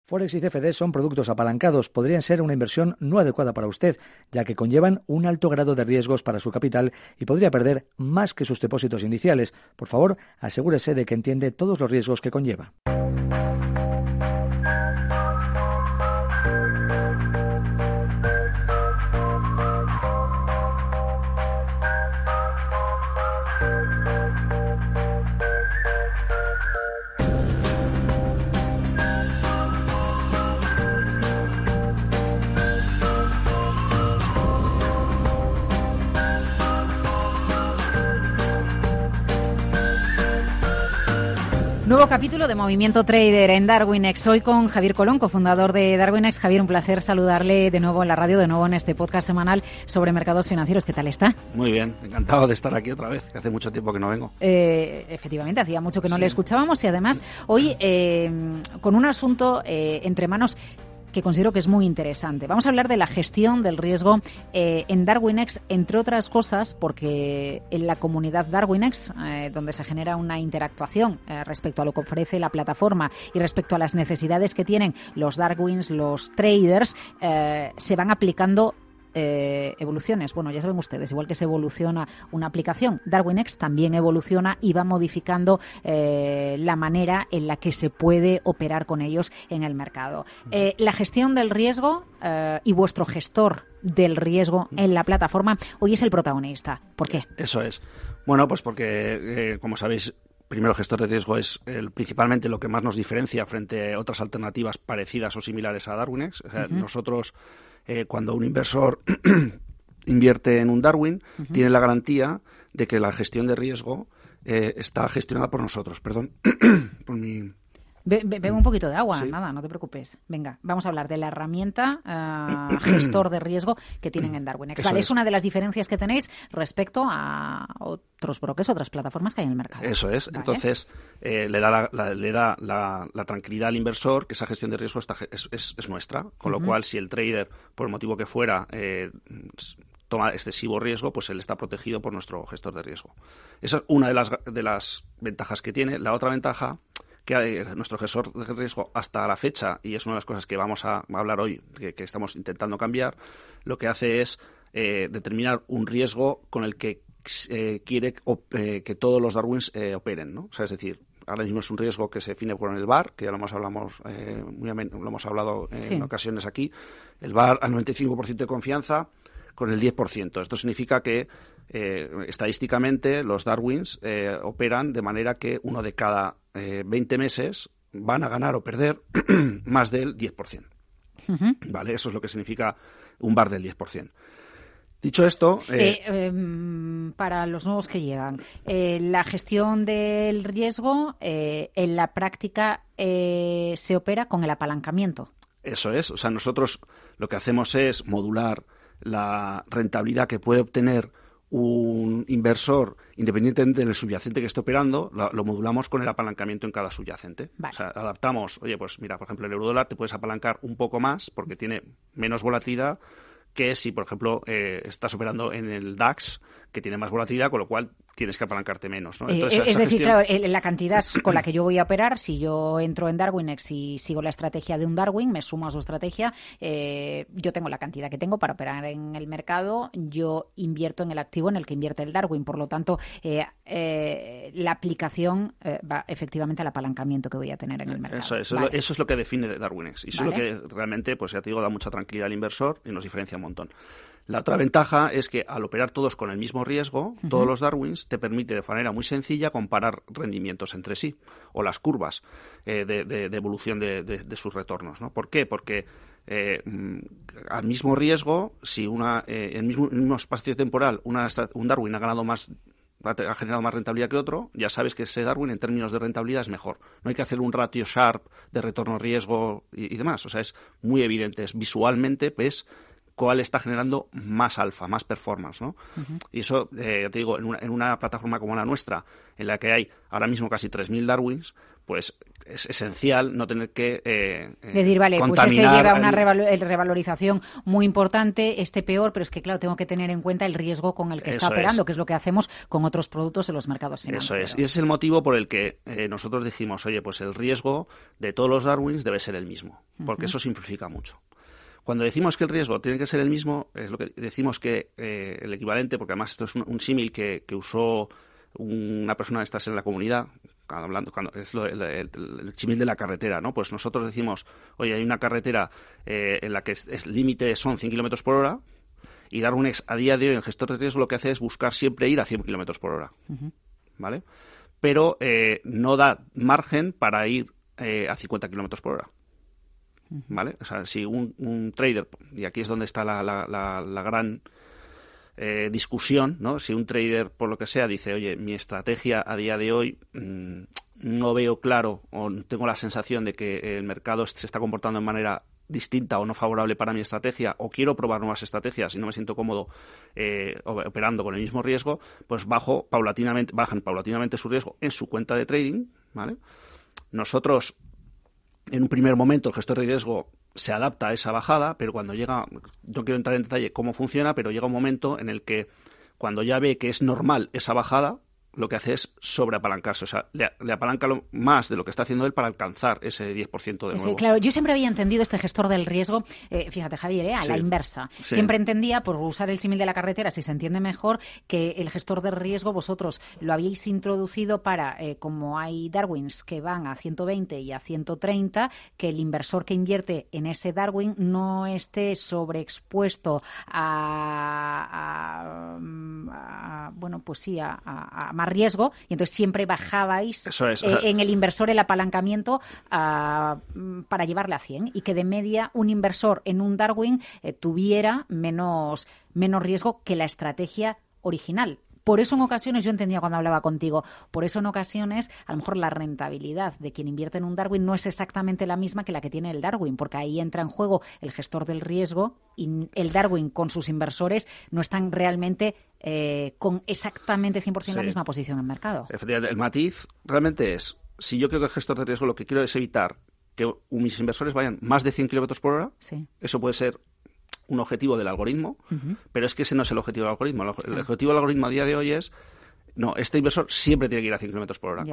Forex y CFD son productos apalancados, podrían ser una inversión no adecuada para usted, ya que conllevan un alto grado de riesgos para su capital y podría perder más que sus depósitos iniciales. Por favor, asegúrese de que entiende todos los riesgos que conlleva. Nuevo capítulo de Movimiento Trader en Darwinex. Hoy con Javier Colón, cofundador de Darwinex. Javier, un placer saludarle de nuevo en la radio, de nuevo en este podcast semanal sobre mercados financieros. ¿Qué tal está? Muy bien, encantado de estar aquí otra vez, que hace mucho tiempo que no vengo. Efectivamente, hacía mucho que no le escuchábamos y además hoy con un asunto entre manos que considero que es muy interesante. Vamos a hablar de la gestión del riesgo en Darwinex, entre otras cosas, porque en la comunidad Darwinex, donde se genera una interactuación respecto a lo que ofrece la plataforma y respecto a las necesidades que tienen los Darwins, los traders, se van aplicando evoluciones. Bueno, ya saben ustedes, igual que se evoluciona una aplicación, Darwinex también evoluciona y va modificando la manera en la que se puede operar con ellos en el mercado. La gestión del riesgo y vuestro gestor del riesgo en la plataforma hoy es el protagonista. ¿Por qué? Eso es. Bueno, pues porque, como sabéis, primero, el gestor de riesgo es principalmente lo que más nos diferencia frente a otras alternativas parecidas o similares a Darwinex. O sea, nosotros, cuando un inversor invierte en un Darwin, tiene la garantía de que la gestión de riesgo está gestionada por nosotros. Perdón por mi... Bebe un poquito de agua, sí. Nada, no te preocupes. Venga, vamos a hablar de la herramienta gestor de riesgo que tienen en Darwinex. Vale, es una de las diferencias que tenéis respecto a otros brokers, otras plataformas que hay en el mercado. Eso es. Vale. Entonces, le da la tranquilidad al inversor que esa gestión de riesgo es nuestra. Con lo cual, si el trader, por el motivo que fuera, toma excesivo riesgo, pues él está protegido por nuestro gestor de riesgo. Esa es una de las ventajas que tiene. La otra ventaja que nuestro gestor de riesgo hasta la fecha, y es una de las cosas que vamos a hablar hoy, que estamos intentando cambiar, lo que hace es determinar un riesgo con el que quiere que todos los Darwins operen, ¿no? O sea, es decir, ahora mismo es un riesgo que se define con el VaR, que ya lo hemos hablado en ocasiones aquí. El VaR al 95% de confianza con el 10%. Esto significa que estadísticamente los Darwins operan de manera que uno de cada 20 meses van a ganar o perder más del 10%. ¿Vale? Eso es lo que significa un VaR del 10%. Dicho esto... para los nuevos que llegan, la gestión del riesgo en la práctica se opera con el apalancamiento. Eso es. O sea, nosotros lo que hacemos es modular la rentabilidad que puede obtener un inversor, independientemente del subyacente que esté operando, lo modulamos con el apalancamiento en cada subyacente. Vale. O sea, adaptamos, pues mira, por ejemplo, el eurodólar te puedes apalancar un poco más porque tiene menos volatilidad que si, por ejemplo, estás operando en el DAX, que tiene más volatilidad, con lo cual tienes que apalancarte menos, ¿no? Entonces, es decir, claro, la cantidad con la que yo voy a operar, si yo entro en Darwinex y sigo la estrategia de un Darwin, me sumo a su estrategia, yo tengo la cantidad que tengo para operar en el mercado, yo invierto en el activo en el que invierte el Darwin, por lo tanto, la aplicación va efectivamente al apalancamiento que voy a tener en el mercado. Eso es lo que define Darwinex, y eso es lo que realmente, pues ya te digo, da mucha tranquilidad al inversor y nos diferencia un montón. La otra ventaja es que al operar todos con el mismo riesgo, todos los Darwins, te permite de manera muy sencilla comparar rendimientos entre sí o las curvas de evolución de sus retornos, ¿no? ¿Por qué? Porque al mismo riesgo, si en el mismo espacio temporal un Darwin ha generado más rentabilidad que otro, ya sabes que ese Darwin en términos de rentabilidad es mejor. No hay que hacer un ratio Sharpe de retorno-riesgo y demás. O sea, es muy evidente. Visualmente ves cuál está generando más alfa, más performance, ¿no? Y eso, ya te digo, en una plataforma como la nuestra, en la que hay ahora mismo casi 3.000 Darwins, pues es esencial no tener que decir, vale, pues este lleva una revalorización muy importante, este peor, pero es que, claro, tengo que tener en cuenta el riesgo con el que está operando, que es lo que hacemos con otros productos en los mercados financieros. Eso es. Y ese es el motivo por el que nosotros dijimos, oye, pues el riesgo de todos los Darwins debe ser el mismo, porque eso simplifica mucho. Cuando decimos que el riesgo tiene que ser el mismo, es lo que decimos que el equivalente, porque además esto es un símil que usó una persona de estas en la comunidad, cuando es el símil de la carretera, ¿no? Pues nosotros decimos, oye, hay una carretera en la que el límite son 100 km por hora, y Darwinex a día de hoy, el gestor de riesgo, lo que hace es buscar siempre ir a 100 km por hora, ¿vale? Pero no da margen para ir a 50 km por hora. ¿Vale? O sea, si un trader, y aquí es donde está la gran discusión, ¿no? Si un trader, por lo que sea, dice, oye, mi estrategia a día de hoy no veo claro o tengo la sensación de que el mercado se está comportando de manera distinta o no favorable para mi estrategia, o quiero probar nuevas estrategias y no me siento cómodo operando con el mismo riesgo, pues bajan paulatinamente su riesgo en su cuenta de trading, ¿vale? Nosotros, en un primer momento, el gestor de riesgo se adapta a esa bajada, pero cuando llega, no quiero entrar en detalle cómo funciona, pero llega un momento en el que cuando ya ve que es normal esa bajada, lo que hace es sobreapalancarse, o sea, le apalanca más de lo que está haciendo él para alcanzar ese 10% de nuevo. Sí, claro, yo siempre había entendido este gestor del riesgo, fíjate, Javier, a la inversa. Sí. Siempre entendía, por usar el símil de la carretera, si se entiende mejor, que el gestor del riesgo vosotros lo habíais introducido para, como hay Darwins que van a 120 y a 130, que el inversor que invierte en ese Darwin no esté sobreexpuesto a más riesgo, y entonces siempre bajabais en el inversor el apalancamiento para llevarle a 100, y que de media un inversor en un Darwin tuviera menos riesgo que la estrategia original. Por eso en ocasiones, yo entendía cuando hablaba contigo, por eso en ocasiones a lo mejor la rentabilidad de quien invierte en un Darwin no es exactamente la misma que la que tiene el Darwin, porque ahí entra en juego el gestor del riesgo, y el Darwin con sus inversores no están realmente con exactamente 100% la misma posición en mercado. Efectivamente, el matiz realmente es, si yo creo que el gestor de riesgo lo que quiero es evitar que mis inversores vayan más de 100 km por hora, eso puede ser un objetivo del algoritmo, pero es que ese no es el objetivo del algoritmo. El objetivo del algoritmo a día de hoy es, no, este inversor siempre tiene que ir a 100 km por hora,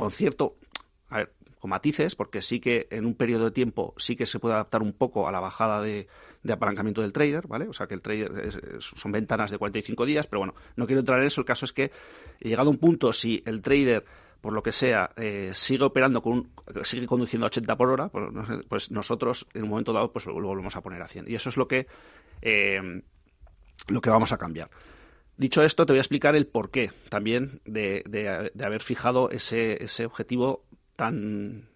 con matices, porque sí que en un periodo de tiempo sí que se puede adaptar un poco a la bajada de apalancamiento del trader, ¿vale? O sea, que el trader son ventanas de 45 días, pero bueno, no quiero entrar en eso. El caso es que, llegado a un punto, si el trader, por lo que sea, sigue operando sigue conduciendo a 80 por hora, pues nosotros en un momento dado pues lo volvemos a poner a 100. Y eso es lo que vamos a cambiar. Dicho esto, te voy a explicar el porqué también de haber fijado ese objetivo tan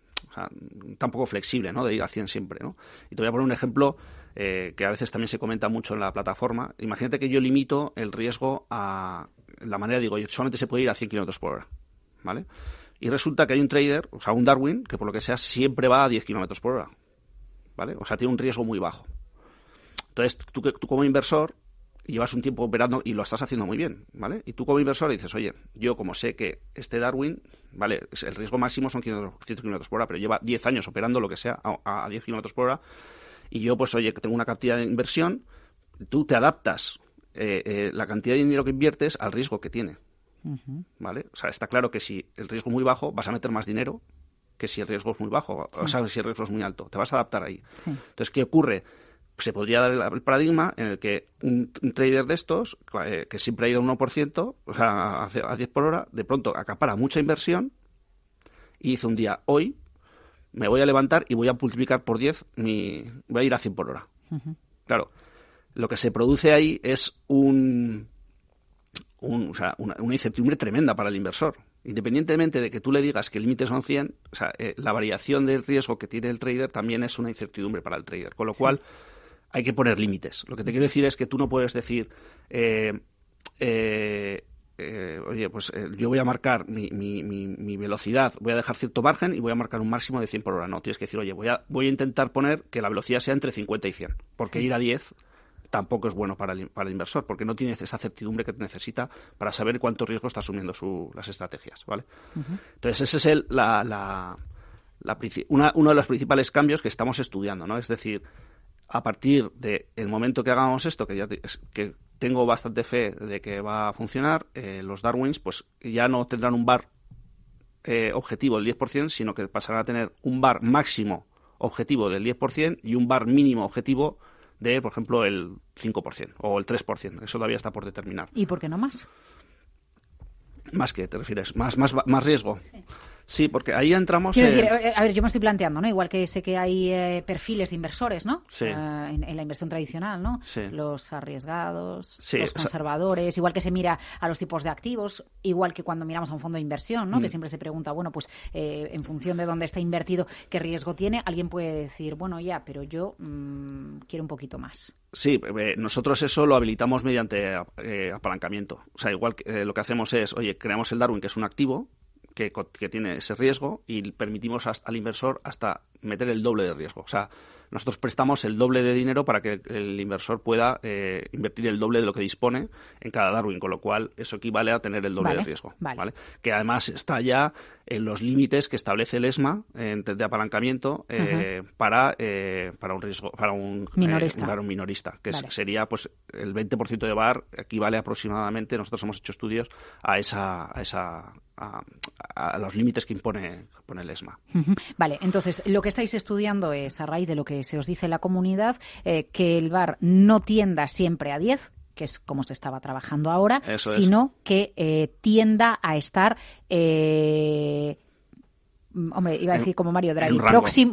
poco flexible, ¿no? De ir a 100 siempre, ¿no? Y te voy a poner un ejemplo que a veces también se comenta mucho en la plataforma. Imagínate que yo limito el riesgo a la manera, digo, solamente se puede ir a 100 km por hora, ¿vale? Y resulta que hay un trader, o sea, un Darwin, que por lo que sea siempre va a 10 km por hora, ¿vale? O sea, tiene un riesgo muy bajo. Entonces, tú como inversor llevas un tiempo operando y lo estás haciendo muy bien, ¿vale? Y tú como inversor dices, oye, yo como sé que este Darwin, ¿vale? El riesgo máximo son 100 km por hora, pero lleva 10 años operando lo que sea a 10 km por hora, y yo, pues, oye, que tengo una cantidad de inversión, tú te adaptas la cantidad de dinero que inviertes al riesgo que tiene, ¿vale? O sea, está claro que si el riesgo es muy bajo, vas a meter más dinero que si el riesgo es muy bajo, o sea, si el riesgo es muy alto. Te vas a adaptar ahí. Sí. Entonces, ¿qué ocurre? Se podría dar el paradigma en el que un trader de estos, que siempre ha ido a 1%, o sea, a 10 por hora, de pronto acapara mucha inversión y dice un día, hoy me voy a levantar y voy a multiplicar por 10, voy a ir a 100 por hora. Claro, lo que se produce ahí es una incertidumbre tremenda para el inversor. Independientemente de que tú le digas que el límite son 100, o sea, la variación del riesgo que tiene el trader también es una incertidumbre para el trader. Con lo cual, hay que poner límites. Lo que te quiero decir es que tú no puedes decir, oye, pues yo voy a marcar mi velocidad, voy a dejar cierto margen y voy a marcar un máximo de 100 por hora. No, tienes que decir, oye, voy a intentar poner que la velocidad sea entre 50 y 100, porque ir a 10 tampoco es bueno para el inversor, porque no tienes esa certidumbre que necesita para saber cuánto riesgo está asumiendo las estrategias, ¿vale? Entonces, esa es uno de los principales cambios que estamos estudiando, ¿no? Es decir, a partir del momento que hagamos esto, que tengo bastante fe de que va a funcionar, los Darwins pues ya no tendrán un VAR objetivo del 10%, sino que pasarán a tener un VAR máximo objetivo del 10% y un VAR mínimo objetivo de, por ejemplo, el 5% o el 3%. Eso todavía está por determinar. ¿Y por qué no más? ¿Más qué te refieres? ¿Más riesgo? Sí. Sí, porque ahí entramos... Quiero decir, a ver, yo me estoy planteando, ¿no? Igual que sé que hay perfiles de inversores, ¿no? Sí. En la inversión tradicional, ¿no? Sí. Los arriesgados, sí, los conservadores, igual que se mira a los tipos de activos, igual que cuando miramos a un fondo de inversión, ¿no? Que siempre se pregunta, bueno, pues en función de dónde está invertido, qué riesgo tiene, alguien puede decir, bueno, ya, pero yo quiero un poquito más. Sí, nosotros eso lo habilitamos mediante apalancamiento. O sea, igual que lo que hacemos es, oye, creamos el Darwin, que es un activo, que tiene ese riesgo y permitimos al inversor hasta meter el doble de riesgo. O sea, nosotros prestamos el doble de dinero para que el inversor pueda invertir el doble de lo que dispone en cada Darwin, con lo cual eso equivale a tener el doble de riesgo. Vale. Que además está ya en los límites que establece el ESMA de apalancamiento para un riesgo, para un minorista, que sería pues el 20% de VAR, equivale aproximadamente, nosotros hemos hecho estudios a los límites que impone el ESMA. Vale, entonces lo que estáis estudiando es, a raíz de lo que se os dice en la comunidad, que el VAR no tienda siempre a 10, que es como se estaba trabajando ahora, sino que tienda a estar... hombre, iba a decir como Mario Draghi,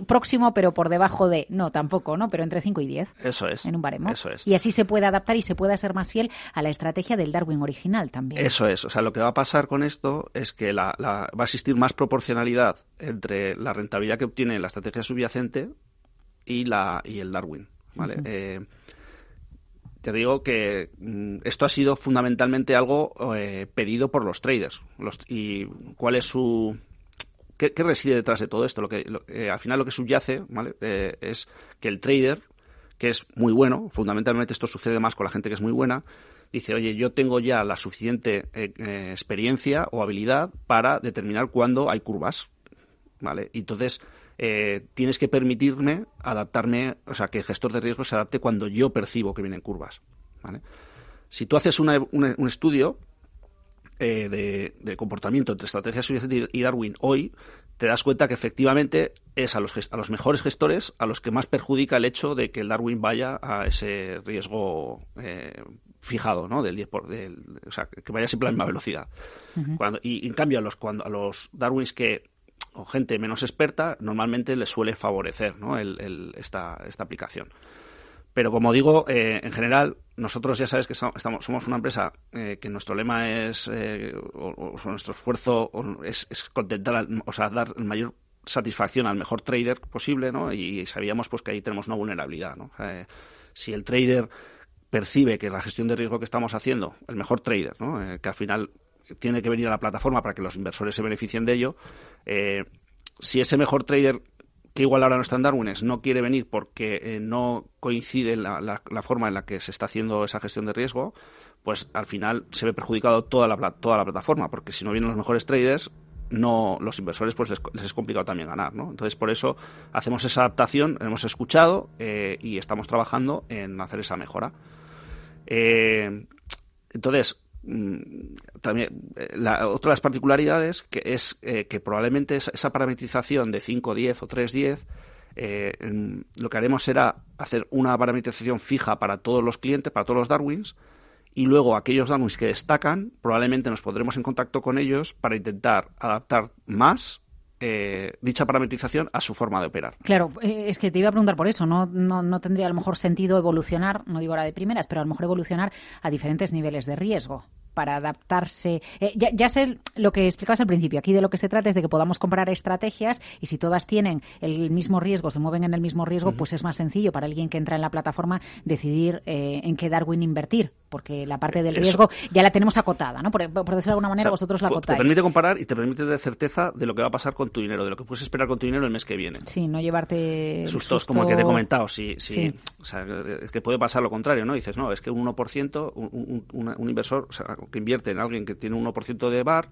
próximo, pero por debajo de... No, tampoco, ¿no? Pero entre 5 y 10. Eso es. En un baremo. Eso es. Y así se puede adaptar y se puede ser más fiel a la estrategia del Darwin original también. Eso es. O sea, lo que va a pasar con esto es que va a existir más proporcionalidad entre la rentabilidad que obtiene la estrategia subyacente y el Darwin, ¿vale? Te digo que esto ha sido fundamentalmente algo pedido por los traders. ¿Y cuál es su...? ¿Qué reside detrás de todo esto? Al final lo que subyace, ¿vale? Es que el trader, que es muy bueno, fundamentalmente esto sucede más con la gente que es muy buena, dice, oye, yo tengo ya la suficiente experiencia o habilidad para determinar cuándo hay curvas, ¿vale? Y entonces tienes que permitirme adaptarme, o sea, que el gestor de riesgo se adapte cuando yo percibo que vienen curvas, ¿vale? Si tú haces un estudio de comportamiento entre estrategia subyacente y Darwin hoy, te das cuenta que efectivamente es a los mejores gestores a los que más perjudica el hecho de que el Darwin vaya a ese riesgo fijado, ¿no? Del 10%, o sea, que vaya siempre a la misma velocidad. Y en cambio a los Darwins o gente menos experta normalmente les suele favorecer, ¿no? esta aplicación. Pero como digo, en general, nosotros ya sabes que somos una empresa que nuestro lema es, o nuestro esfuerzo es contentar, dar mayor satisfacción al mejor trader posible, ¿no? Y sabíamos pues que ahí tenemos una vulnerabilidad, ¿no? Si el trader percibe que la gestión de riesgo que estamos haciendo, el mejor trader, ¿no? Que al final tiene que venir a la plataforma para que los inversores se beneficien de ello, si ese mejor trader, que igual ahora no está en Darwin, no quiere venir porque no coincide la forma en la que se está haciendo esa gestión de riesgo, pues al final se ve perjudicado toda la plataforma, porque si no vienen los mejores traders, los inversores pues les es complicado también ganar, ¿no? Entonces por eso hacemos esa adaptación, hemos escuchado y estamos trabajando en hacer esa mejora. Entonces, también otra de las particularidades que es que probablemente esa parametrización de 5-10 o 3-10 lo que haremos será hacer una parametrización fija para todos los clientes, para todos los Darwins, y luego aquellos Darwins que destacan probablemente nos pondremos en contacto con ellos para intentar adaptar más dicha parametrización a su forma de operar. Claro, es que te iba a preguntar por eso. No tendría a lo mejor sentido evolucionar, no digo ahora de primeras, pero a lo mejor evolucionar a diferentes niveles de riesgo para adaptarse. Ya sé lo que explicabas al principio. Aquí de lo que se trata es de que podamos comparar estrategias y si todas tienen el mismo riesgo, se mueven en el mismo riesgo, pues es más sencillo para alguien que entra en la plataforma decidir en qué Darwin invertir, porque la parte del riesgo ya la tenemos acotada, ¿no? Por decirlo de alguna manera, vosotros la acotáis. Te permite comparar y te permite dar certeza de lo que va a pasar con tu dinero, de lo que puedes esperar con tu dinero el mes que viene. Sí, no llevarte sustos como el que te he comentado. Sí. O sea, es que puede pasar lo contrario, ¿no? Dices, no, es que un 1%, un inversor, o sea, que invierte en alguien que tiene un 1% de VAR,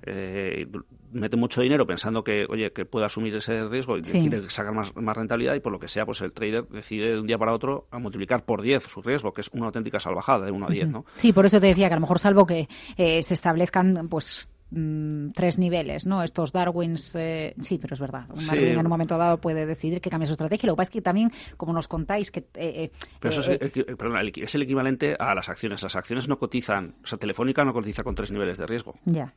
mete mucho dinero pensando que, oye, que puede asumir ese riesgo y que quiere sacar más rentabilidad, y por lo que sea, pues el trader decide de un día para otro a multiplicar por 10 su riesgo, que es una auténtica salvajada de 1 a 10, ¿no? Sí, por eso te decía que a lo mejor, salvo que se establezcan, pues, 3 niveles, ¿no? Estos Darwins, sí, pero es verdad. Un Darwin en un momento dado puede decidir que cambie su estrategia. Lo que pasa es que también, como nos contáis, que... pero eso es el equivalente a las acciones. Las acciones no cotizan, o sea, Telefónica no cotiza con 3 niveles de riesgo. Ya.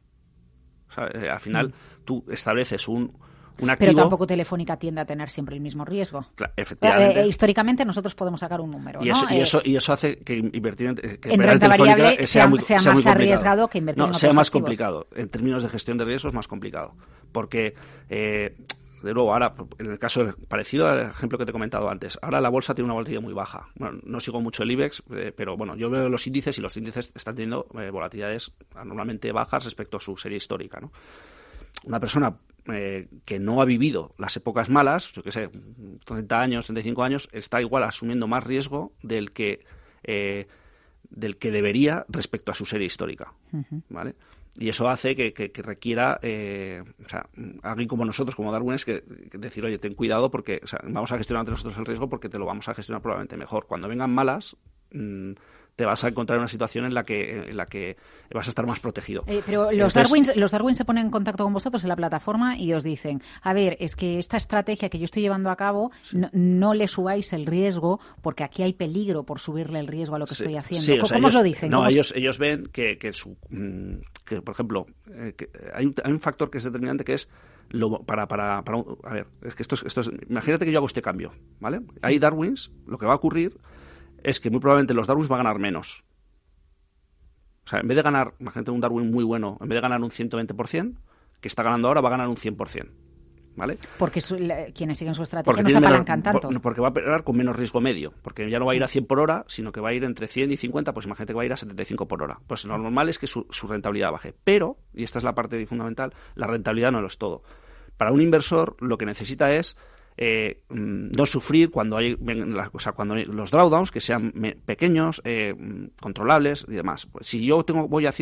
O sea, al final tú estableces un activo... Pero tampoco Telefónica tiende a tener siempre el mismo riesgo. Claro, efectivamente. Históricamente nosotros podemos sacar un número, y ¿no? eso hace que invertir en renta variable sea más arriesgado que invertir en otros sea más activos. Complicado. En términos de gestión de riesgos, más complicado. Porque, de nuevo, ahora, en el caso parecido al ejemplo que te he comentado antes, ahora la bolsa tiene una volatilidad muy baja. Bueno, no sigo mucho el IBEX, pero bueno, yo veo los índices y los índices están teniendo volatilidades anormalmente bajas respecto a su serie histórica, ¿no? Una persona que no ha vivido las épocas malas, yo qué sé, 30 años, 35 años, está igual asumiendo más riesgo del que debería respecto a su serie histórica, ¿vale? Y eso hace que requiera, o sea, alguien como nosotros, como Darwin, es que decir, oye, ten cuidado porque, o sea, vamos a gestionar entre nosotros el riesgo porque te lo vamos a gestionar probablemente mejor. Cuando vengan malas, te vas a encontrar en una situación en la que vas a estar más protegido. Pero los Darwin se ponen en contacto con vosotros en la plataforma y os dicen, a ver, es que esta estrategia que yo estoy llevando a cabo, no le subáis el riesgo porque aquí hay peligro por subirle el riesgo a lo que estoy haciendo. Sí, ¿Cómo os lo dicen? No, ellos ven que por ejemplo, que hay un factor que es determinante, que es a ver, es que esto es, imagínate que yo hago este cambio, ¿vale? Hay Darwins, lo que va a ocurrir es que muy probablemente los Darwins van a ganar menos. O sea, en vez de ganar, imagínate un Darwin muy bueno, en vez de ganar un 120%, que está ganando ahora, va a ganar un 100%. ¿Vale? Porque quienes siguen su estrategia no se apalancan tanto. Porque va a operar con menos riesgo medio. Porque ya no va a ir a 100 por hora, sino que va a ir entre 100 y 50, pues imagínate que va a ir a 75 por hora. Pues lo normal es que su rentabilidad baje. Pero, y esta es la parte fundamental, la rentabilidad no lo es todo. Para un inversor, lo que necesita es no sufrir cuando hay cuando hay los drawdowns, que sean pequeños, controlables y demás. Pues si yo voy a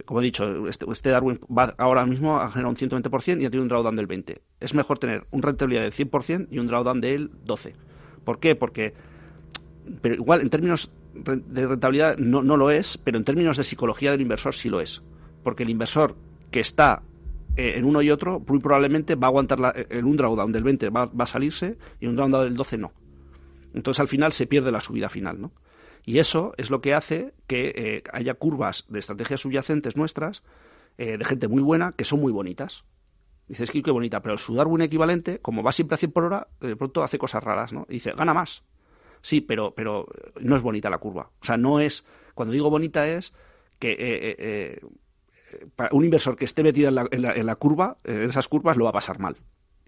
como he dicho, este Darwin va ahora mismo a generar un 120% y ya tiene un drawdown del 20%. Es mejor tener una rentabilidad del 100% y un drawdown del 12%. ¿Por qué? Pero igual en términos de rentabilidad no lo es, pero en términos de psicología del inversor sí lo es. Porque el inversor que está en uno y otro muy probablemente va a aguantar en un drawdown del 20% va a salirse y en un drawdown del 12% no. Entonces al final se pierde la subida final, ¿no? Y eso es lo que hace que haya curvas de estrategias subyacentes nuestras, de gente muy buena, que son muy bonitas. Dices, qué bonita, pero su Darwin equivalente, como va siempre a 100 por hora, de pronto hace cosas raras, ¿no? Y dice, gana más. Sí, pero no es bonita la curva. O sea, no es... Cuando digo bonita es que para un inversor que esté metido en la curva, en esas curvas, lo va a pasar mal.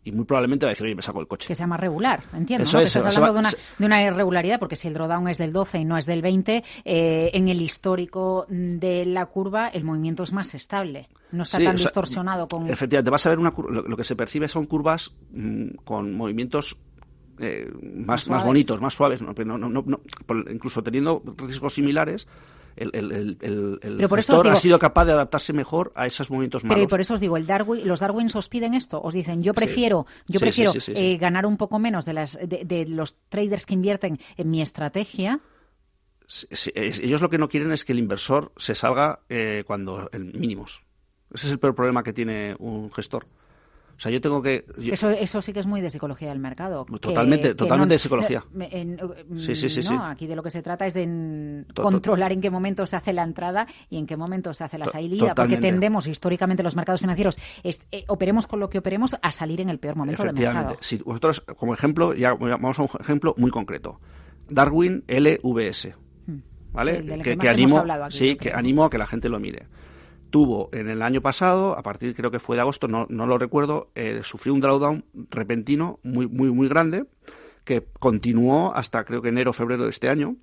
Y muy probablemente va a decir, oye, me saco el coche. Que sea más regular, entiendo, eso ¿no? Es, que estás hablando de una irregularidad, porque si el drawdown es del 12 y no es del 20, en el histórico de la curva el movimiento es más estable. No está tan distorsionado con... Efectivamente, vas a ver lo que se percibe son curvas con movimientos más bonitos, más suaves. Incluso teniendo riesgos similares, el gestor ha sido capaz de adaptarse mejor a esos movimientos malos. Pero por eso os digo, los Darwins os piden esto, os dicen, yo prefiero ganar un poco menos de los traders que invierten en mi estrategia. Ellos lo que no quieren es que el inversor se salga cuando el mínimos. Ese es el peor problema que tiene un gestor. O sea, yo tengo que... Eso sí que es muy de psicología del mercado. Totalmente de psicología. Sí. Aquí de lo que se trata es de controlar en qué momento se hace la entrada y en qué momento se hace la salida. Porque tendemos históricamente los mercados financieros, operemos con lo que operemos, a salir en el peor momento del mercado. Efectivamente. Si vosotros, como ejemplo, ya vamos a un ejemplo muy concreto. Darwin LVS. ¿Vale? Que animo, hablado aquí, que animo a que la gente lo mire. Tuvo en el año pasado, a partir creo que fue de agosto, no lo recuerdo, sufrió un drawdown repentino muy grande que continuó hasta creo que enero o febrero de este año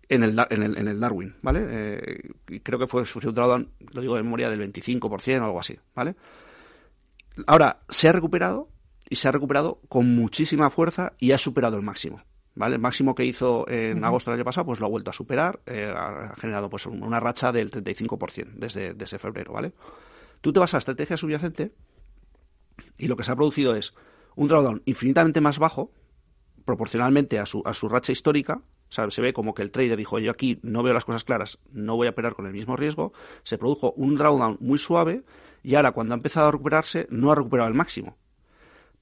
en el Darwin, ¿vale? Creo que sufrió un drawdown, lo digo de memoria, del 25% o algo así, ¿vale? Ahora se ha recuperado y se ha recuperado con muchísima fuerza y ha superado el máximo. ¿vale? El máximo que hizo en agosto del año pasado, pues lo ha vuelto a superar, ha generado pues una racha del 35% desde febrero, ¿vale? Tú te vas a la estrategia subyacente y lo que se ha producido es un drawdown infinitamente más bajo, proporcionalmente a su racha histórica. O sea, se ve como que el trader dijo, yo aquí no veo las cosas claras, no voy a operar con el mismo riesgo. Se produjo un drawdown muy suave y ahora cuando ha empezado a recuperarse no ha recuperado el máximo.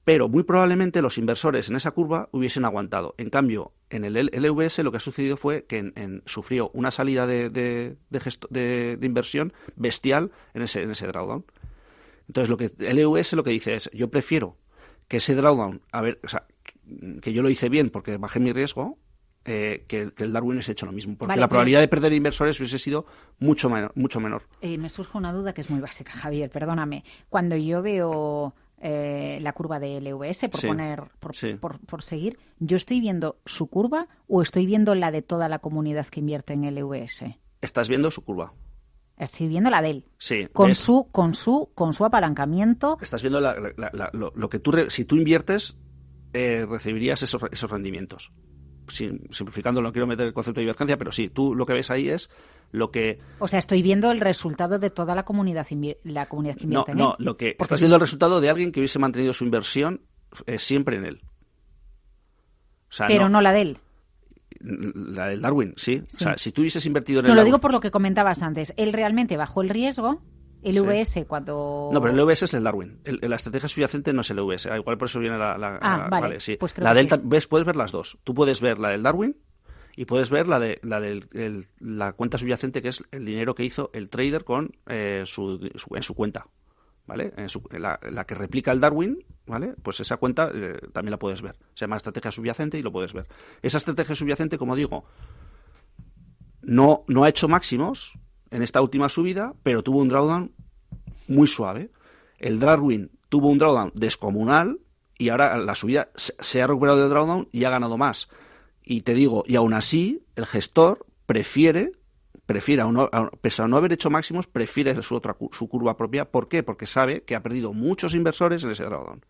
Pero muy probablemente los inversores en esa curva hubiesen aguantado. En cambio, en el LVS lo que ha sucedido fue que sufrió una salida de inversión bestial en ese drawdown. Entonces, el LVS lo que dice es, yo prefiero que ese drawdown, que yo lo hice bien porque bajé mi riesgo, que el Darwin hubiese hecho lo mismo. Porque la probabilidad de perder inversores hubiese sido mucho menor. Me surge una duda que es muy básica, Javier, perdóname. Cuando yo veo la curva de LVS, por seguir, ¿yo estoy viendo su curva o estoy viendo la de toda la comunidad que invierte en LVS? Estás viendo su curva. Estoy viendo la de él. Sí. Con su apalancamiento. Estás viendo lo que si tú inviertes, recibirías esos rendimientos. Simplificando, no quiero meter el concepto de divergencia, pero sí, tú lo que ves ahí es lo que... O sea, estoy viendo el resultado de toda la comunidad que invierte en él. No, estás viendo el resultado de alguien que hubiese mantenido su inversión siempre en él. O sea, pero no la de él. La del Darwin, sí. O sea, si tú hubieses invertido en el Darwin... No, lo digo por lo que comentabas antes. Él realmente bajó el riesgo... El VS cuando... No, pero el VS es el Darwin. La estrategia subyacente no es el VS. Igual por eso viene vale, sí. Pues la Delta, puedes ver las dos. Tú puedes ver la del Darwin y puedes ver la cuenta subyacente, que es el dinero que hizo el trader en su cuenta, ¿vale? La que replica el Darwin, ¿vale? Pues esa cuenta también la puedes ver. Se llama estrategia subyacente y lo puedes ver. Esa estrategia subyacente, como digo, no ha hecho máximos en esta última subida, pero tuvo un drawdown muy suave. El Darwin tuvo un drawdown descomunal y ahora la subida se ha recuperado del drawdown y ha ganado más. Y te digo, y aún así, el gestor prefiere pese a no haber hecho máximos, prefiere su curva propia. ¿Por qué? Porque sabe que ha perdido muchos inversores en ese drawdown.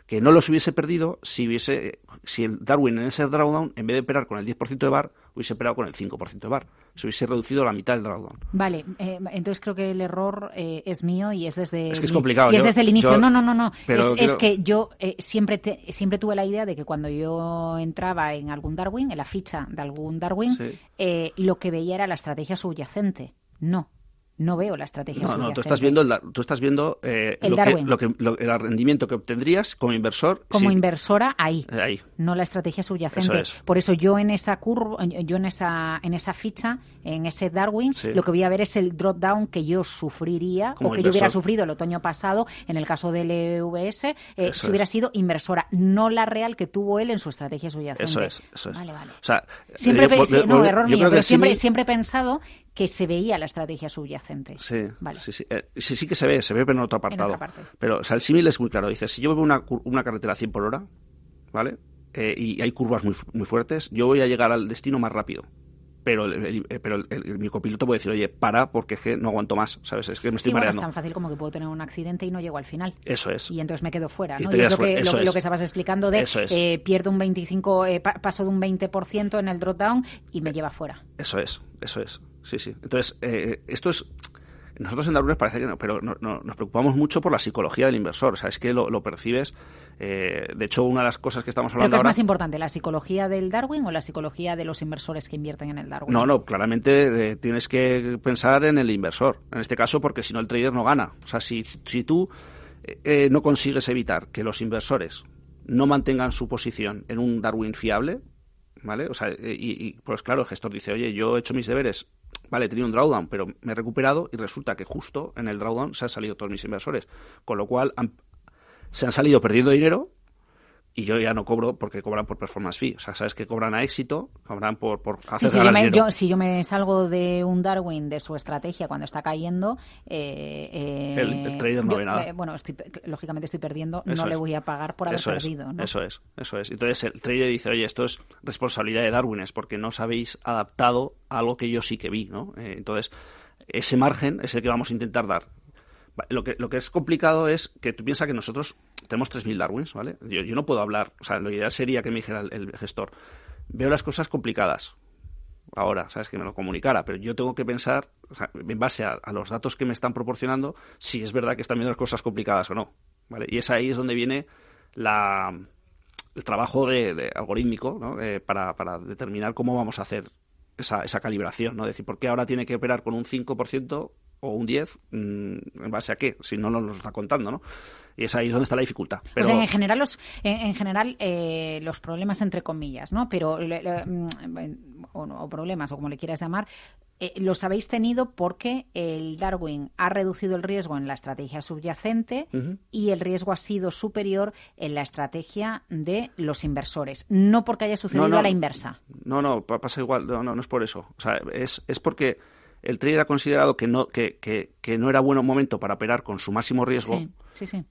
Que no los hubiese perdido si el Darwin en ese drawdown, en vez de operar con el 10% de VAR, hubiese operado con el 5% de VAR. Se hubiese reducido la mitad del drawdown. Vale, entonces creo que el error es mío y es desde... Es que es complicado. Y es desde el inicio. No. Es que yo siempre tuve la idea de que cuando yo entraba en algún Darwin, en la ficha de algún Darwin, lo que veía era la estrategia subyacente. No veo la estrategia subyacente. No, tú estás viendo el rendimiento que obtendrías como inversor. Como inversora ahí. No la estrategia subyacente. Eso es. Por eso yo en esa curva, en esa ficha, en ese Darwin, lo que voy a ver es el drawdown que yo sufriría como o que inversor. Yo hubiera sufrido el otoño pasado, en el caso del EVS, si hubiera sido inversora, no la real que tuvo él en su estrategia subyacente. Eso es. Vale. O sea, error mío, pero siempre he pensado que se veía la estrategia subyacente. Sí, vale. Sí que se ve, pero en otro apartado. Pero o sea, el símil es muy claro. Dice, si yo veo una carretera a 100 por hora, ¿vale? Y hay curvas muy, muy fuertes, yo voy a llegar al destino más rápido. Pero mi copiloto puede decir, oye, para, porque es que no aguanto más, ¿sabes? Es que me estoy mareando. Es tan fácil como que puedo tener un accidente y no llego al final. Eso es. Y entonces me quedo fuera, ¿no? Y es lo que estabas explicando de pierdo un 25, paso de un 20% en el drawdown y me lleva fuera. Eso es. Sí. Entonces, esto es... Nosotros en Darwin parece que no, pero nos preocupamos mucho por la psicología del inversor. O sea, es que lo percibes. De hecho, una de las cosas que estamos hablando ahora... ¿Pero qué es más importante, la psicología del Darwin o la psicología de los inversores que invierten en el Darwin? No, claramente tienes que pensar en el inversor. En este caso, porque si no el trader no gana. O sea, si tú no consigues evitar que los inversores no mantengan su posición en un Darwin fiable, ¿vale? O sea, pues claro, el gestor dice, oye, yo he hecho mis deberes, vale, he tenido un drawdown, pero me he recuperado y resulta que justo en el drawdown se han salido todos mis inversores, con lo cual se han salido perdiendo dinero y yo ya no cobro porque cobran por performance fee. O sea, sabes que cobran a éxito, cobran por hacer ganar dinero. Si yo me salgo de un Darwin, de su estrategia cuando está cayendo... el trader no ve nada. Lógicamente estoy perdiendo, no le voy a pagar por haber perdido, ¿no? Eso es. Entonces el trader dice, oye, esto es responsabilidad de Darwin, es porque no os habéis adaptado a algo que yo sí que vi, ¿no? Entonces, ese margen es el que vamos a intentar dar. Lo que es complicado es que tú piensas que nosotros tenemos 3.000 Darwins, ¿vale? Yo no puedo hablar, o sea, lo ideal sería que me dijera el gestor, veo las cosas complicadas. Ahora, sabes, que me lo comunicara, pero yo tengo que pensar, o sea, en base a los datos que me están proporcionando, si es verdad que están viendo las cosas complicadas o no, ¿vale? Y ahí es donde viene el trabajo de algorítmico, ¿no? Para determinar cómo vamos a hacer esa calibración, ¿no? Es decir, ¿por qué ahora tiene que operar con un 5% o un 10%? ¿En base a qué? Si no nos lo está contando, ¿no? Y es ahí donde está la dificultad. Pero... O sea, en general los problemas entre comillas, ¿no? Pero o problemas, o como le quieras llamar, los habéis tenido porque el Darwin ha reducido el riesgo en la estrategia subyacente y el riesgo ha sido superior en la estrategia de los inversores, no porque haya sucedido a la inversa. No, pasa igual, no es por eso. O sea, es porque el trader ha considerado que no era buen momento para operar con su máximo riesgo, sí.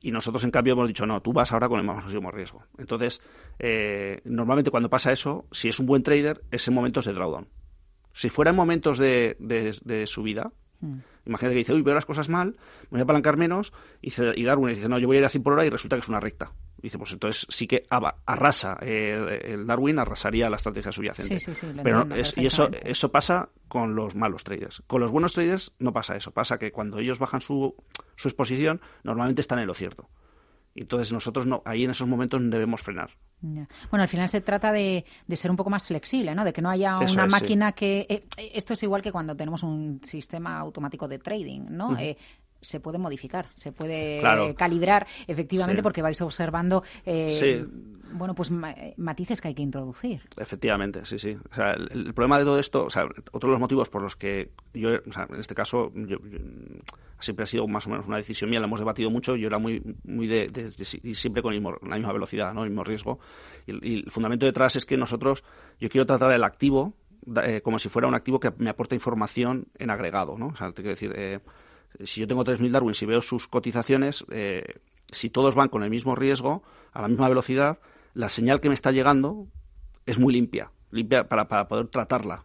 Y nosotros, en cambio, hemos dicho, no, tú vas ahora con el máximo riesgo. Entonces, normalmente cuando pasa eso, si es un buen trader, es en momentos de drawdown. Si fuera en momentos de subida, imagínate que dice, veo las cosas mal, me voy a apalancar menos, y Darwin dice, no, yo voy a ir a 100 por hora, y resulta que es una recta. Dice, pues entonces sí que arrasa, el Darwin arrasaría la estrategia subyacente. Sí, pero y eso pasa con los malos traders. Con los buenos traders no pasa eso. Pasa que cuando ellos bajan su exposición, normalmente están en lo cierto. Y entonces nosotros ahí en esos momentos debemos frenar. Ya. Bueno, al final se trata de ser un poco más flexible, ¿no? De que no haya una máquina que... esto es igual que cuando tenemos un sistema automático de trading, ¿no? Se puede modificar, se puede calibrar, efectivamente, porque vais observando bueno, pues matices que hay que introducir. Efectivamente, sí. O sea, el problema de todo esto, o sea, otro de los motivos por los que yo, o sea, en este caso, yo siempre ha sido más o menos una decisión mía, la hemos debatido mucho, yo era muy de siempre con la misma velocidad, ¿no? El mismo riesgo. Y el fundamento detrás es que yo quiero tratar el activo como si fuera un activo que me aporta información en agregado, ¿no? O sea, te quiero decir, si yo tengo 3.000 Darwin, si veo sus cotizaciones, si todos van con el mismo riesgo, a la misma velocidad, la señal que me está llegando es muy limpia para poder tratarla.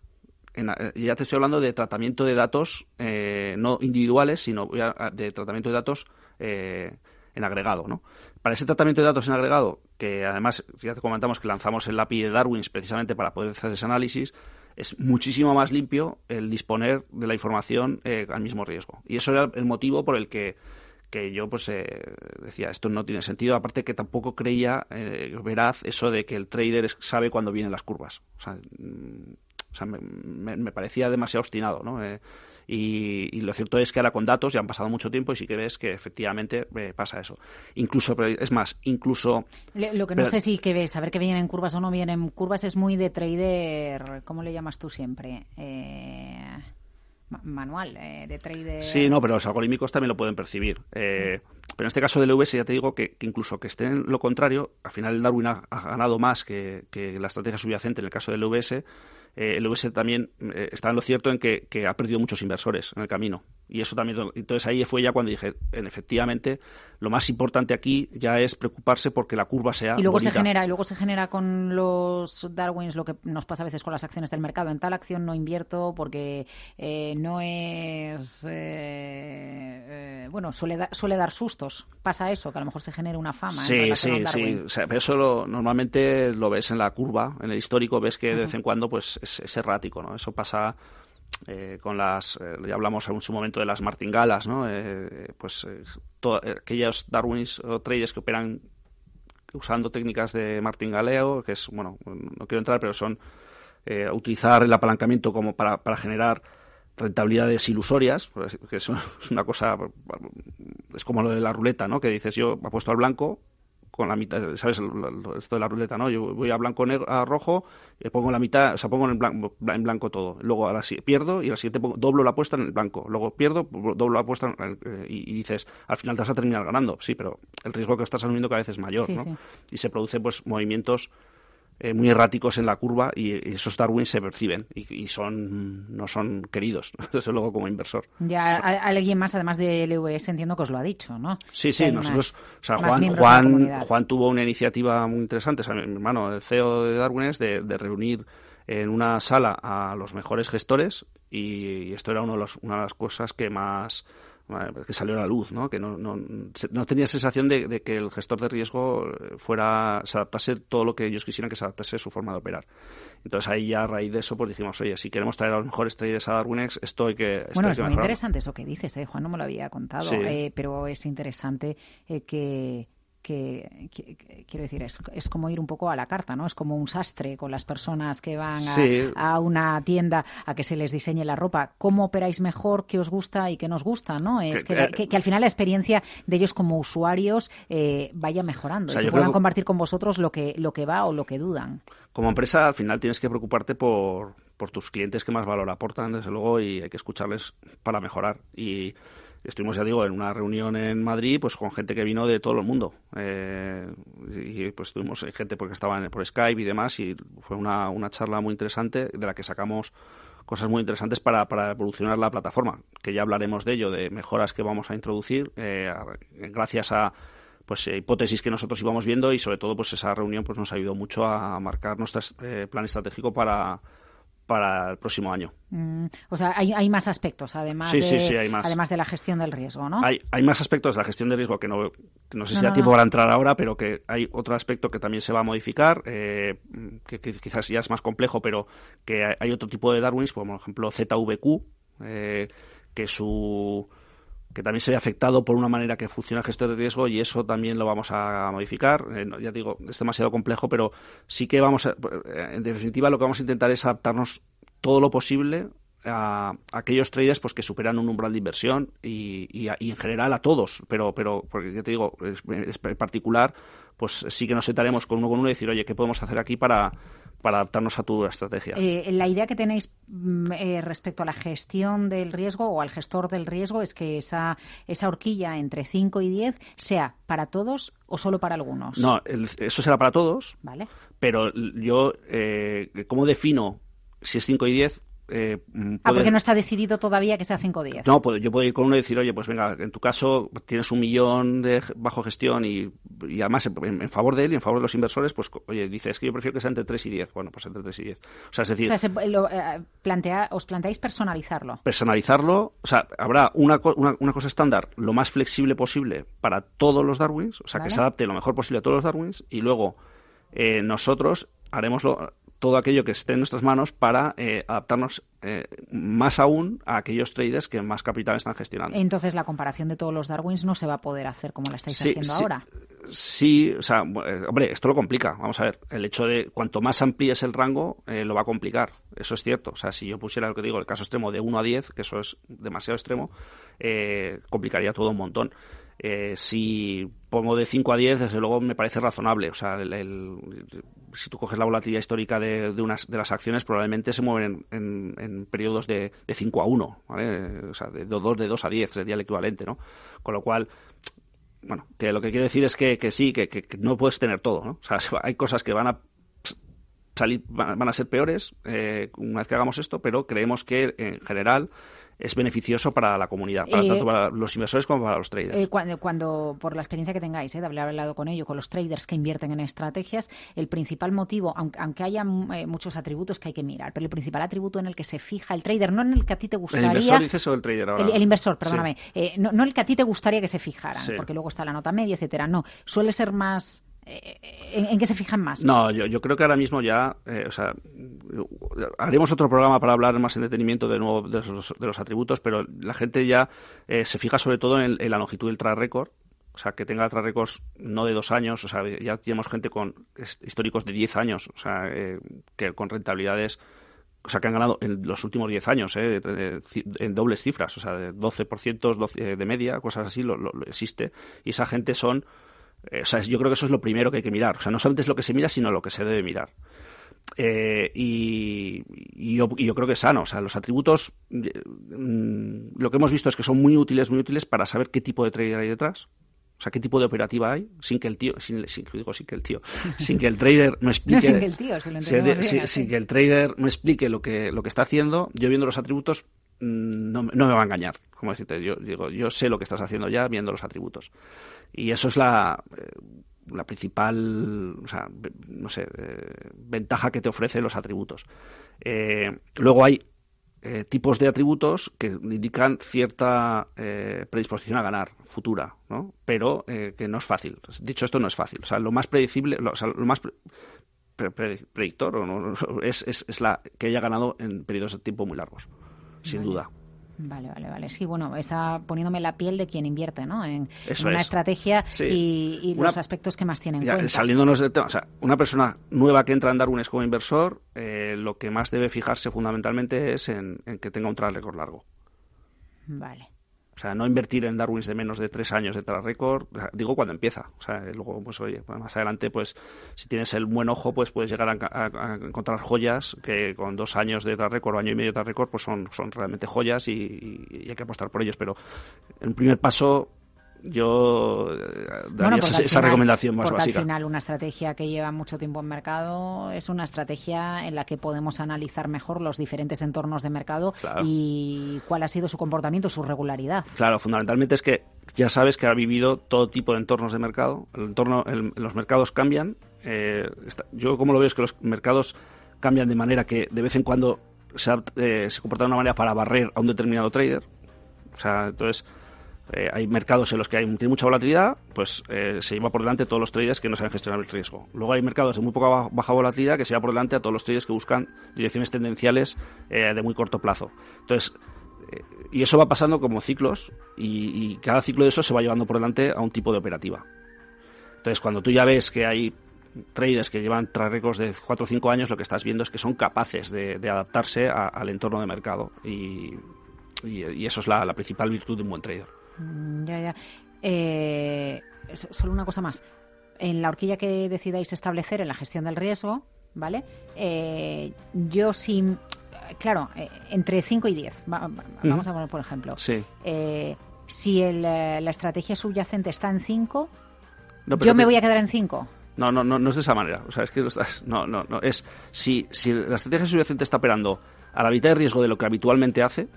Ya te estoy hablando de tratamiento de datos no individuales, sino de tratamiento de datos en agregado, ¿no? Para ese tratamiento de datos en agregado, que además ya te comentamos que lanzamos el API de Darwin precisamente para poder hacer ese análisis, es muchísimo más limpio el disponer de la información al mismo riesgo. Y eso era el motivo por el que yo pues decía, esto no tiene sentido. Aparte que tampoco creía veraz eso de que el trader sabe cuándo vienen las curvas. O sea, me parecía demasiado obstinado, ¿no? Y lo cierto es que ahora con datos ya han pasado mucho tiempo y sí que ves que efectivamente pasa eso. Incluso lo que no sé si que ves, saber que vienen curvas o no vienen curvas es muy de trader, ¿cómo le llamas tú siempre? Manual, de trader... Sí, no, pero los algorítmicos también lo pueden percibir. Pero en este caso del LVS ya te digo que incluso que esté en lo contrario, al final el Darwin ha ganado más que la estrategia subyacente en el caso del LVS. El LVS también está en lo cierto en que ha perdido muchos inversores en el camino. Y eso también, entonces ahí fue ya cuando dije, efectivamente, lo más importante aquí ya es preocuparse porque la curva sea bonita. Y luego se genera con los Darwins lo que nos pasa a veces con las acciones del mercado. En tal acción no invierto porque no es... bueno, suele dar sustos. Pasa eso, que a lo mejor se genera una fama. Sí. O sea, eso normalmente lo ves en la curva, en el histórico, ves que de vez en cuando pues es errático, ¿no? Eso pasa... con ya hablamos en su momento de las martingalas, ¿no? Aquellos Darwins o traders que operan usando técnicas de martingaleo, que es, bueno, no quiero entrar, pero son utilizar el apalancamiento como para generar rentabilidades ilusorias, que es una cosa, es como lo de la ruleta, ¿no? Que dices, yo apuesto al blanco con la mitad, ¿sabes? Esto de la ruleta, ¿no? Yo voy a blanco, a rojo, y pongo la mitad, o sea, pongo en blanco todo. Luego pierdo y a la siguiente doblo la apuesta en el blanco. Luego pierdo, doblo la apuesta y dices, al final te vas a terminar ganando. Sí, pero el riesgo que estás asumiendo cada vez es mayor, ¿no? Sí. Y se producen pues movimientos muy erráticos en la curva y esos Darwin se perciben y no son queridos, desde luego, como inversor. Ya alguien más, además de LVS, entiendo que os lo ha dicho, ¿no? Sí, nosotros, o sea, Juan tuvo una iniciativa muy interesante, o sea, mi hermano, el CEO de Darwin, es de reunir en una sala a los mejores gestores y esto era una de las cosas que más que salió a la luz, ¿no? Que no tenía sensación de que el gestor de riesgo se adaptase todo lo que ellos quisieran que se adaptase a su forma de operar. Entonces ahí ya a raíz de eso pues dijimos, oye, si queremos traer a los mejores traders a DarwinX, esto hay que Bueno, es que muy mejorarlo. interesante eso que dices, Juan no me lo había contado, Sí. pero es interesante que quiero decir, es como ir un poco a la carta, ¿no? Es como un sastre con las personas que van a una tienda a que se les diseñe la ropa. ¿Cómo operáis mejor? ¿Qué os gusta y qué nos gusta? ¿No? Es que al final la experiencia de ellos como usuarios vaya mejorando, y que puedan compartir con vosotros lo que va o lo que dudan. Como empresa, al final tienes que preocuparte por tus clientes que más valor aportan, desde luego, y hay que escucharles para mejorar. Y estuvimos, ya digo, en una reunión en Madrid pues con gente que vino de todo el mundo. Y pues tuvimos gente porque estaban por Skype y demás, y fue una charla muy interesante de la que sacamos cosas muy interesantes para evolucionar la plataforma, que ya hablaremos de ello, de mejoras que vamos a introducir gracias a pues hipótesis que nosotros íbamos viendo, y sobre todo pues esa reunión pues nos ayudó mucho a marcar nuestro plan estratégico para el próximo año. O sea, hay más aspectos, además, hay más. Además de la gestión del riesgo, ¿no? Hay más aspectos de la gestión del riesgo que no sé si da tiempo para entrar ahora, pero que hay otro aspecto que también se va a modificar, que quizás ya es más complejo, pero que hay otro tipo de Darwins, como por ejemplo ZVQ, que también se ve afectado por una manera que funciona el gestor de riesgo, y eso también lo vamos a modificar. Ya digo, es demasiado complejo, pero sí que en definitiva lo que vamos a intentar es adaptarnos todo lo posible a aquellos traders pues que superan un umbral de inversión y en general a todos, pero porque ya te digo, en particular, pues sí que nos sentaremos con uno y decir, oye, ¿qué podemos hacer aquí para adaptarnos a tu estrategia? La idea que tenéis respecto a la gestión del riesgo o al gestor del riesgo es que esa horquilla entre 5 y 10 sea para todos o solo para algunos. No, eso será para todos, ¿vale? Pero yo, ¿cómo defino si es 5 y 10? Porque no está decidido todavía que sea 5 o 10. No, yo puedo ir con uno y decir, oye, pues venga, en tu caso tienes 1 millón bajo gestión y además en favor de él y en favor de los inversores, pues oye, dices, es que yo prefiero que sea entre 3 y 10. Bueno, pues entre 3 y 10. O sea, es decir... os planteáis personalizarlo. Personalizarlo, o sea, habrá una cosa estándar, lo más flexible posible para todos los Darwins, o sea, ¿vale? Que se adapte lo mejor posible a todos los Darwins, y luego nosotros haremos todo aquello que esté en nuestras manos para adaptarnos más aún a aquellos traders que más capital están gestionando. Entonces, la comparación de todos los Darwins no se va a poder hacer como la estáis haciendo ahora. Sí, o sea, hombre, esto lo complica. Vamos a ver, el hecho de cuanto más amplíes el rango, lo va a complicar. Eso es cierto. O sea, si yo pusiera lo que digo, el caso extremo de 1 a 10, que eso es demasiado extremo, complicaría todo un montón. Si pongo de 5 a 10, desde luego me parece razonable. O sea, si tú coges la volatilidad histórica de las acciones, probablemente se mueven en periodos de 5 a 1, ¿vale? O sea, de 2 a 10 sería el equivalente, ¿no? Con lo cual, bueno, que lo que quiero decir es que sí, que no puedes tener todo, ¿no? O sea, hay cosas que van a salir, van a ser peores una vez que hagamos esto, pero creemos que en general es beneficioso para la comunidad, tanto para los inversores como para los traders. Cuando por la experiencia que tengáis, de haber hablado con ello, con los traders que invierten en estrategias, el principal motivo, aunque haya muchos atributos que hay que mirar, pero el principal atributo en el que se fija el trader, no en el que a ti te gustaría... ¿El inversor dices o el trader ahora? El inversor, perdóname. Sí. No el que a ti te gustaría que se fijaran, sí. Porque luego está la nota media, etcétera. No, suele ser más... ¿En qué se fijan más? No, yo creo que ahora mismo ya, o sea, haremos otro programa para hablar más en detenimiento de nuevo de los atributos, pero la gente ya se fija sobre todo en la longitud del track record, o sea, que tenga track records no de 2 años, o sea, ya tenemos gente con históricos de 10 años, o sea, que con rentabilidades, o sea, que han ganado en los últimos 10 años, en dobles cifras, o sea, de 12% de media, cosas así, lo existe, y esa gente son... O sea, yo creo que eso es lo primero que hay que mirar. O sea, no solamente es lo que se mira, sino lo que se debe mirar. Y yo creo que es sano. O sea, los atributos, lo que hemos visto es que son muy útiles para saber qué tipo de trader hay detrás. O sea, qué tipo de operativa hay, sin que el trader no explique... No, sin que el tío, si lo entendemos bien, sin que el trader no explique lo que está haciendo. Yo viendo los atributos no me va a engañar. Como decirte, yo sé lo que estás haciendo ya viendo los atributos. Y eso es la principal, o sea, no sé, ventaja que te ofrecen los atributos. Luego hay tipos de atributos que indican cierta predisposición a ganar futura, ¿no? Pero que no es fácil. Dicho esto, no es fácil. O sea, lo más predecible, lo más predictor es la que haya ganado en periodos de tiempo muy largos, sin duda. Vale. Sí, bueno, está poniéndome la piel de quien invierte, ¿no? En una es. estrategia y los aspectos que más tienen en cuenta. Saliéndonos del tema, o sea, una persona nueva que entra en DarwinX como inversor, lo que más debe fijarse fundamentalmente es en que tenga un track record largo. Vale. O sea, no invertir en Darwins de menos de 3 años de track record, digo cuando empieza. O sea, luego, pues oye, más adelante, pues si tienes el buen ojo, pues puedes llegar a encontrar joyas que con 2 años de track record o año y medio de track record, pues son realmente joyas y hay que apostar por ellos. Pero en primer paso, yo daría esa recomendación más básica. Al final, una estrategia que lleva mucho tiempo en mercado es una estrategia en la que podemos analizar mejor los diferentes entornos de mercado, claro, y cuál ha sido su comportamiento, su regularidad. Claro, fundamentalmente es que ya sabes que ha vivido todo tipo de entornos de mercado. Los mercados cambian. Yo como lo veo es que los mercados cambian de manera que de vez en cuando se comportan de una manera para barrer a un determinado trader. O sea, entonces hay mercados en los que tiene mucha volatilidad, pues se lleva por delante todos los traders que no saben gestionar el riesgo. Luego hay mercados de muy poca baja volatilidad que se lleva por delante a todos los traders que buscan direcciones tendenciales de muy corto plazo. Entonces, y eso va pasando como ciclos y cada ciclo de eso se va llevando por delante a un tipo de operativa. Entonces, cuando tú ya ves que hay traders que llevan track records de 4 o 5 años, lo que estás viendo es que son capaces de adaptarse al entorno de mercado y eso es la principal virtud de un buen trader. Ya. Solo una cosa más. En la horquilla que decidáis establecer en la gestión del riesgo, ¿vale? Yo sí, claro, entre 5 y 10, vamos a poner por ejemplo. Sí. Si la estrategia subyacente está en 5, yo me voy a quedar en 5. No es de esa manera. O sea, es que no. Es si la estrategia subyacente está operando a la mitad de riesgo de lo que habitualmente hace,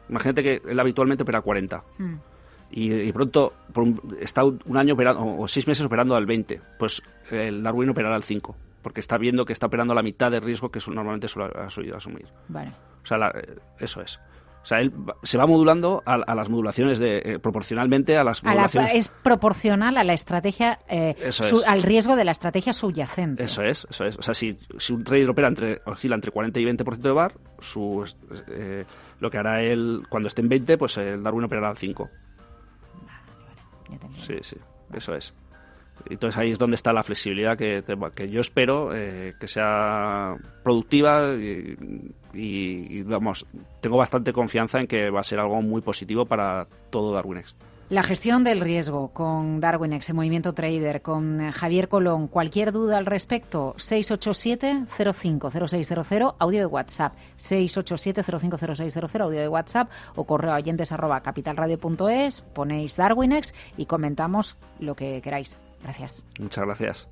imagínate que él habitualmente opera 40. Y pronto está un año operando, o 6 meses operando al 20, pues el Darwin operará al 5, porque está viendo que está operando a la mitad de riesgo que normalmente suele asumir. Vale. O sea, eso es. O sea, él se va modulando a las modulaciones proporcionalmente a las modulaciones. Es proporcional a la estrategia, al riesgo de la estrategia subyacente. Eso es. O sea, si un trader oscila entre 40 y 20% de VAR, lo que hará él cuando esté en 20, pues el Darwin operará al 5. Sí, eso es. Entonces ahí es donde está la flexibilidad que yo espero que sea productiva y vamos, tengo bastante confianza en que va a ser algo muy positivo para todo DarwinX. La gestión del riesgo con DarwinX en Movimiento Trader, con Javier Colón. Cualquier duda al respecto, 687-050600, audio de WhatsApp, 687-050600, audio de WhatsApp, o correo a oyentes@capitalradio.es, ponéis DarwinX y comentamos lo que queráis. Gracias. Muchas gracias.